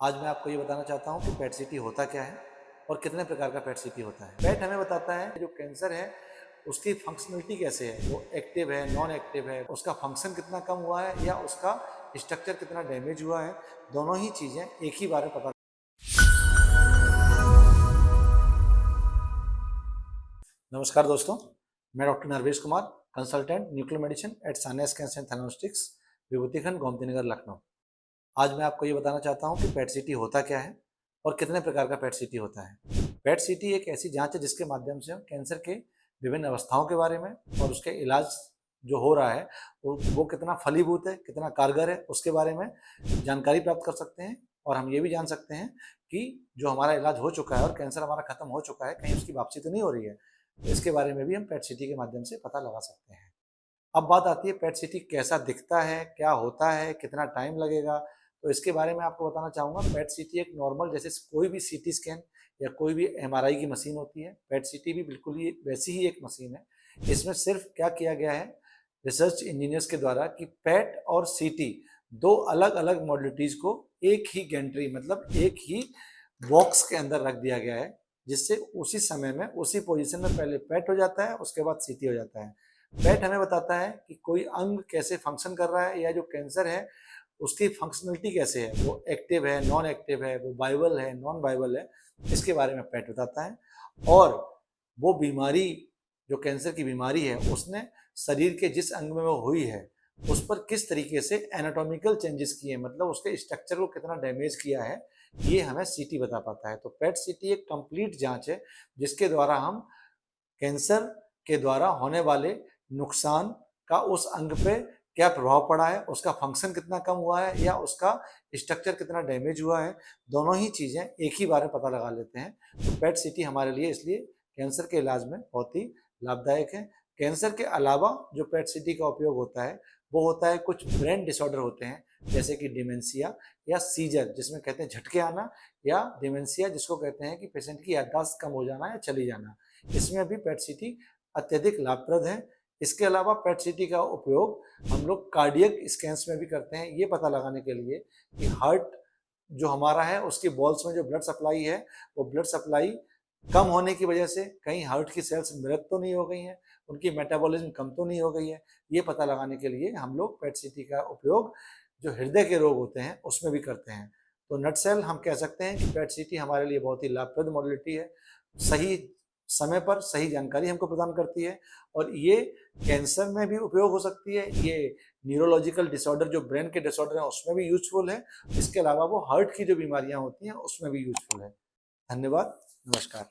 आज मैं आपको ये बताना चाहता हूँ कि पेट सीटी होता क्या है और कितने प्रकार का पेट सीटी होता है। पेट हमें बताता है जो कैंसर है उसकी फंक्शनलिटी कैसे है, वो एक्टिव है, नॉन एक्टिव है, उसका फंक्शन कितना कम हुआ है या उसका स्ट्रक्चर कितना डैमेज हुआ है। दोनों ही चीज़ें एक ही बार में पता। नमस्कार दोस्तों, मैं doctor Narvesh Kumar, consultant nuclear medicine at Sania scans and theranostics, Vibhutikhand, Gomti Nagar, Lucknow. आज मैं आपको ये बताना चाहता हूँ कि पेट सीटी होता क्या है और कितने प्रकार का पेट सीटी होता है। पेट सीटी एक ऐसी जांच है जिसके माध्यम से हम कैंसर के विभिन्न अवस्थाओं के बारे में और उसके इलाज जो हो रहा है वो कितना फलीभूत है, कितना कारगर है, उसके बारे में जानकारी प्राप्त कर सकते हैं। और हम ये भी जान सकते हैं कि जो हमारा इलाज हो चुका है और कैंसर हमारा खत्म हो चुका है, कहीं उसकी वापसी तो नहीं हो रही है। तो इसके बारे में भी हम पेट सीटी के माध्यम से पता लगा सकते हैं। अब बात आती है पेट सीटी कैसा दिखता है, क्या होता है, कितना टाइम लगेगा। तो इसके बारे में आपको बताना चाहूँगा। पेट सीटी एक नॉर्मल जैसे कोई भी सीटी स्कैन या कोई भी एमआरआई की मशीन होती है, पेट सीटी भी बिल्कुल ही वैसी ही एक मशीन है। इसमें सिर्फ क्या किया गया है रिसर्च इंजीनियर्स के द्वारा कि पेट और सीटी दो अलग अलग मॉडलिटीज़ को एक ही गैंट्री मतलब एक ही बॉक्स के अंदर रख दिया गया है, जिससे उसी समय में उसी पोजीशन में पहले पेट हो जाता है, उसके बाद सीटी हो जाता है। पेट हमें बताता है कि कोई अंग कैसे फंक्शन कर रहा है या जो कैंसर है उसकी फंक्शनलिटी कैसे है, वो एक्टिव है, नॉन एक्टिव है, वो वाइबल है, नॉन वाइबल है, इसके बारे में पेट बताता है। और वो बीमारी जो कैंसर की बीमारी है उसने शरीर के जिस अंग में वो हुई है उस पर किस तरीके से एनाटॉमिकल चेंजेस किए, मतलब उसके स्ट्रक्चर को कितना डैमेज किया है, ये हमें सीटी बता पाता है। तो पेट सीटी एक कंप्लीट जांच है जिसके द्वारा हम कैंसर के द्वारा होने वाले नुकसान का उस अंग पे क्या प्रभाव पड़ा है, उसका फंक्शन कितना कम हुआ है या उसका स्ट्रक्चर कितना डैमेज हुआ है, दोनों ही चीज़ें एक ही बार में पता लगा लेते हैं। तो पेट सीटी हमारे लिए इसलिए कैंसर के इलाज में बहुत ही लाभदायक है। कैंसर के अलावा जो पेट सीटी का उपयोग होता है वो होता है कुछ ब्रेन डिसऑर्डर होते हैं, जैसे कि डिमेंशिया या सीजर जिसमें कहते हैं झटके आना, या डिमेंशिया जिसको कहते हैं कि पेशेंट की याददाश्त कम हो जाना या चली जाना। इसमें भी पेट सीटी अत्यधिक लाभप्रद है। इसके अलावा पेट सीटी का उपयोग हम लोग कार्डियक स्कैन्स में भी करते हैं, ये पता लगाने के लिए कि हार्ट जो हमारा है उसकी बॉल्स में जो ब्लड सप्लाई है वो ब्लड सप्लाई कम होने की वजह से कहीं हार्ट की सेल्स मृत तो नहीं हो गई हैं, उनकी मेटाबॉलिज्म कम तो नहीं हो गई है। ये पता लगाने के लिए हम लोग पेट सीटी का उपयोग जो हृदय के रोग होते हैं उसमें भी करते हैं। तो नटसेल हम कह सकते हैं कि पेट सीटी हमारे लिए बहुत ही लाभप्रद मॉडलिटी है। सही समय पर सही जानकारी हमको प्रदान करती है और ये कैंसर में भी उपयोग हो सकती है, ये न्यूरोलॉजिकल डिसऑर्डर जो ब्रेन के डिसऑर्डर हैं उसमें भी यूजफुल है। इसके अलावा वो हार्ट की जो बीमारियां होती हैं उसमें भी यूजफुल है। धन्यवाद, नमस्कार।